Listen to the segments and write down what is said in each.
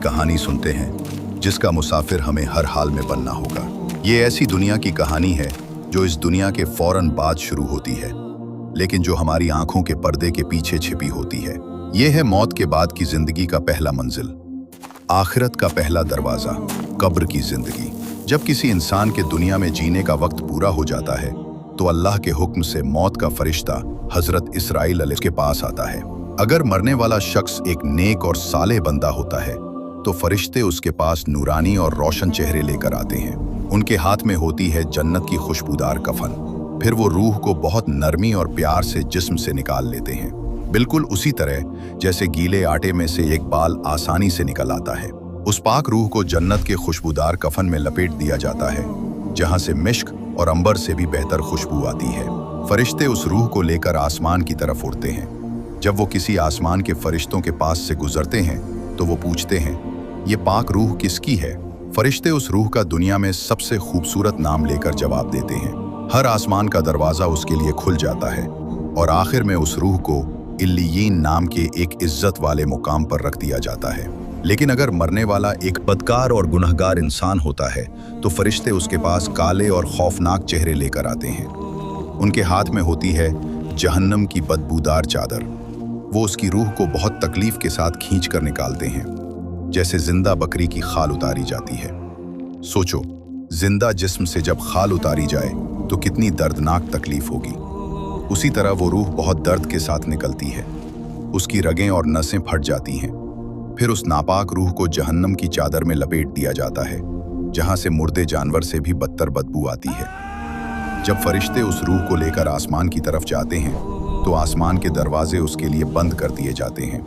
कहानी सुनते हैं जिसका मुसाफिर हमें हर हाल में बनना होगा। ये ऐसी दुनिया की कहानी है जो इस दुनिया के फौरन बाद शुरू होती है, लेकिन जो हमारी आंखों के पर्दे के पीछे छिपी होती है। ये है मौत के बाद की जिंदगी का पहला मंजिल, आखिरत का पहला दरवाजा, कब्र की जिंदगी। जब किसी इंसान के दुनिया में जीने का वक्त पूरा हो जाता है तो अल्लाह के हुक्म से मौत का फरिश्ता हजरत इसराइल अलैहि के पास आता है। अगर मरने वाला शख्स एक नेक और सालेह बंदा होता है तो फरिश्ते उसके पास नूरानी और रोशन चेहरे लेकर आते हैं। उनके हाथ में होती है जन्नत की खुशबूदार कफन। फिर वो रूह को बहुत नरमी और प्यार से जिस्म से निकाल लेते हैं, बिल्कुल उसी तरह जैसे गीले आटे में से एक बाल आसानी से निकल आता है। उस पाक रूह को जन्नत के खुशबूदार कफन में लपेट दिया जाता है, जहां से मिश्क और अंबर से भी बेहतर खुशबू आती है। फरिश्ते उस रूह को लेकर आसमान की तरफ उड़ते हैं। जब वो किसी आसमान के फरिश्तों के पास से गुजरते हैं तो वो पूछते हैं, ये पाक रूह किसकी है? फरिश्ते उस रूह का दुनिया में सबसे खूबसूरत नाम लेकर जवाब देते हैं। हर आसमान का दरवाज़ा उसके लिए खुल जाता है और आखिर में उस रूह को इल्लियीन नाम के एक इज्जत वाले मुकाम पर रख दिया जाता है। लेकिन अगर मरने वाला एक बदकार और गुनहगार इंसान होता है तो फरिश्ते उसके पास काले और खौफनाक चेहरे लेकर आते हैं। उनके हाथ में होती है जहन्नम की बदबूदार चादर। वो उसकी रूह को बहुत तकलीफ के साथ खींच कर निकालते हैं, जैसे जिंदा बकरी की खाल उतारी जाती है। सोचो, जिंदा जिस्म से जब खाल उतारी जाए तो कितनी दर्दनाक तकलीफ होगी। उसी तरह वो रूह बहुत दर्द के साथ निकलती है। उसकी रगें और नसें फट जाती हैं। फिर उस नापाक रूह को जहन्नम की चादर में लपेट दिया जाता है, जहां से मुर्दे जानवर से भी बदतर बदबू आती है। जब फरिश्ते उस रूह को लेकर आसमान की तरफ जाते हैं तो आसमान के दरवाजे उसके लिए बंद कर दिए जाते हैं।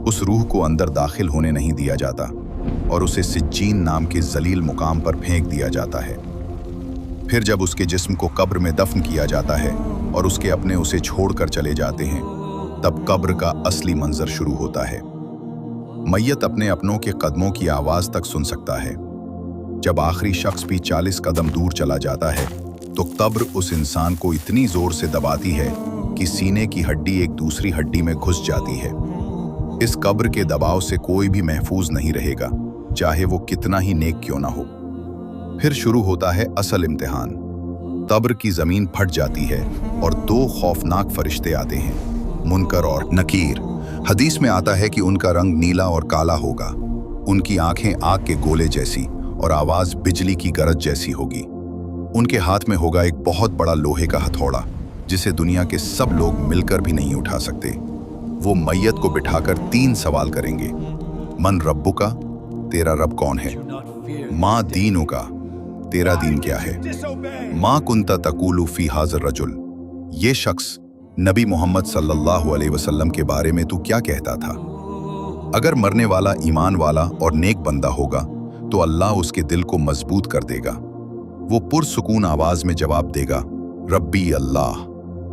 उस रूह को अंदर दाखिल होने नहीं दिया जाता और उसे सिज्जीन नाम के जलील मुकाम पर फेंक दिया जाता है। फिर जब उसके जिस्म को कब्र में दफन किया जाता है और उसके अपने उसे छोड़कर चले जाते हैं, तब कब्र का असली मंजर शुरू होता है। मैयत अपने अपनों के कदमों की आवाज तक सुन सकता है। जब आखिरी शख्स भी 40 कदम दूर चला जाता है तो कब्र उस इंसान को इतनी जोर से दबाती है कि सीने की हड्डी एक दूसरी हड्डी में घुस जाती है। इस कब्र के दबाव से कोई भी महफूज नहीं रहेगा, चाहे वो कितना ही नेक क्यों ना हो। फिर शुरू होता है असल इम्तिहान। कब्र की जमीन फट जाती है और दो खौफनाक फरिश्ते आते हैं, मुनकर और नकीर। हदीस में आता है कि उनका रंग नीला और काला होगा, उनकी आंखें आग के गोले जैसी और आवाज बिजली की गरज जैसी होगी। उनके हाथ में होगा एक बहुत बड़ा लोहे का हथौड़ा, जिसे दुनिया के सब लोग मिलकर भी नहीं उठा सकते। वो मैयत को बिठाकर 3 सवाल करेंगे। मन रब्बुका, तेरा रब कौन है? माँ दीनुका, तेरा दीन क्या है? माँ कुंता तकूलु फी हाज़र रजुल, ये शख्स नबी मोहम्मद सल्लल्लाहु अलैहि वसल्लम के बारे में तू क्या कहता था? अगर मरने वाला ईमान वाला और नेक बंदा होगा तो अल्लाह उसके दिल को मजबूत कर देगा। वो पुरसुकून आवाज में जवाब देगा, रब्बी अल्लाह,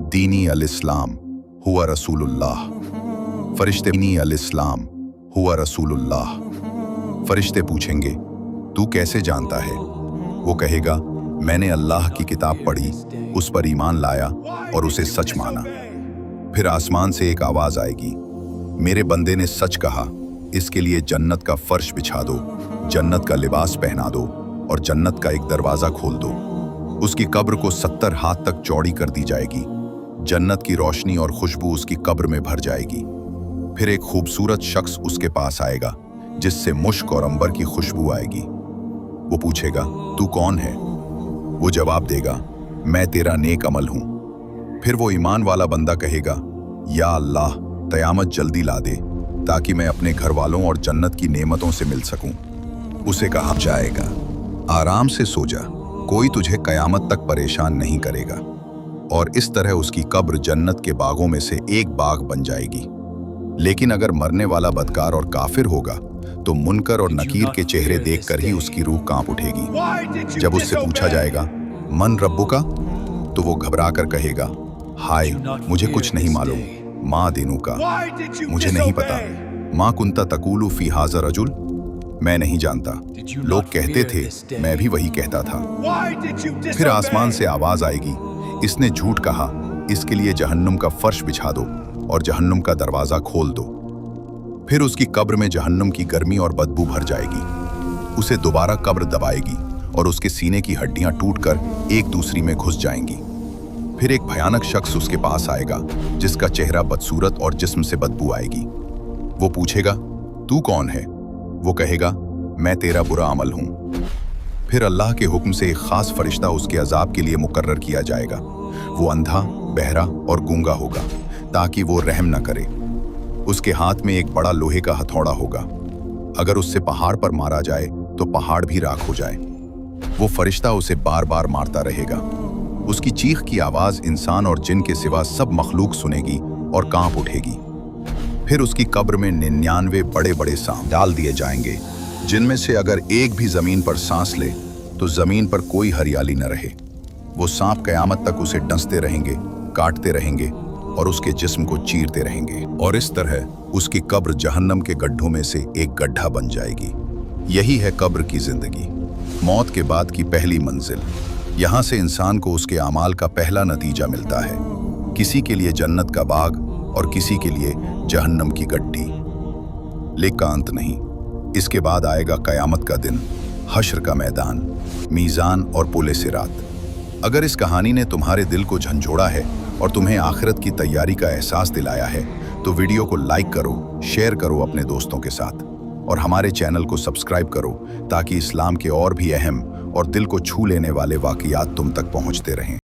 दीनी अल इस्लाम, हुआ रसूलुल्लाह। फरिश्ते, दीनी अल इस्लाम, हुआ रसूलुल्लाह। फरिश्ते पूछेंगे, तू कैसे जानता है? वो कहेगा, मैंने अल्लाह की किताब पढ़ी, उस पर ईमान लाया और उसे सच माना। फिर आसमान से एक आवाज आएगी, मेरे बंदे ने सच कहा, इसके लिए जन्नत का फर्श बिछा दो, जन्नत का लिबास पहना दो और जन्नत का एक दरवाजा खोल दो। उसकी कब्र को 70 हाथ तक चौड़ी कर दी जाएगी। जन्नत की रोशनी और खुशबू उसकी कब्र में भर जाएगी। फिर एक खूबसूरत शख्स उसके पास आएगा, जिससे मुश्क और अंबर की खुशबू आएगी। वो पूछेगा, तू कौन है? वो जवाब देगा, मैं तेरा नेक अमल हूं। फिर वो ईमान वाला बंदा कहेगा, या अल्लाह, क़यामत जल्दी ला दे ताकि मैं अपने घर वालों और जन्नत की नेमतों से मिल सकूं। उसे कहा जाएगा, आराम से सो जा, कोई तुझे क़यामत तक परेशान नहीं करेगा। और इस तरह उसकी कब्र जन्नत के बागों में से एक बाग बन जाएगी। लेकिन अगर मरने वाला बदकार और काफिर होगा तो मुनकर और नकीर के चेहरे देखकर ही उसकी रूह कांप उठेगी। जब उससे पूछा जाएगा, मन रब्बुका, तो वो घबरा कर कहेगा, हाय, मुझे कुछ नहीं मालूम। माँ दीनुका, मुझे नहीं पता। माँ कुंता तकूलु फी हाज़र रजुल, मैं नहीं जानता। लोग कहते थे, मैं भी वही कहता था। फिर आसमान से आवाज आएगी, इसने झूठ कहा, इसके लिए जहन्नुम का फर्श बिछा दो और जहन्नुम का दरवाजा खोल दो। फिर उसकी कब्र में जहन्नुम की गर्मी और बदबू भर जाएगी। उसे दोबारा कब्र दबाएगी और उसके सीने की हड्डियां टूटकर एक दूसरी में घुस जाएंगी। फिर एक भयानक शख्स उसके पास आएगा जिसका चेहरा बदसूरत और जिस्म से बदबू आएगी। वो पूछेगा, तू कौन है? वो कहेगा, मैं तेरा बुरा अमल हूं। फिर अल्लाह के हुक्म से एक खास फरिश्ता उसके अजाब के लिए मुकर्रर किया जाएगा। वो अंधा, बहरा और गूंगा होगा ताकि वो रहम न करे। उसके हाथ में एक बड़ा लोहे का हथौड़ा होगा। अगर उससे पहाड़ पर मारा जाए तो पहाड़ भी राख हो जाए। वो फरिश्ता उसे बार बार मारता रहेगा। उसकी चीख की आवाज इंसान और जिन के सिवा सब मखलूक सुनेगी और कांप उठेगी। फिर उसकी कब्र में 99 बड़े बड़े सांप डाल दिए जाएंगे, जिनमें से अगर एक भी जमीन पर सांस ले तो जमीन पर कोई हरियाली न रहे। वो सांप कयामत तक उसे डंसते रहेंगे, काटते रहेंगे और उसके जिस्म को चीरते रहेंगे, और इस तरह उसकी कब्र जहन्नम के गड्ढों में से एक गड्ढा बन जाएगी। यही है कब्र की जिंदगी, मौत के बाद की पहली मंजिल। यहाँ से इंसान को उसके अमाल का पहला नतीजा मिलता है। किसी के लिए जन्नत का बाग और किसी के लिए जहन्नम की गड्ढी। लेकिन अंत नहीं, इसके बाद आएगा कयामत का दिन, हश्र का मैदान, मीज़ान और पुले सिरात। अगर इस कहानी ने तुम्हारे दिल को झंझोड़ा है और तुम्हें आखिरत की तैयारी का एहसास दिलाया है तो वीडियो को लाइक करो, शेयर करो अपने दोस्तों के साथ, और हमारे चैनल को सब्सक्राइब करो ताकि इस्लाम के और भी अहम और दिल को छू लेने वाले वाक़ियात तुम तक पहुंचते रहें।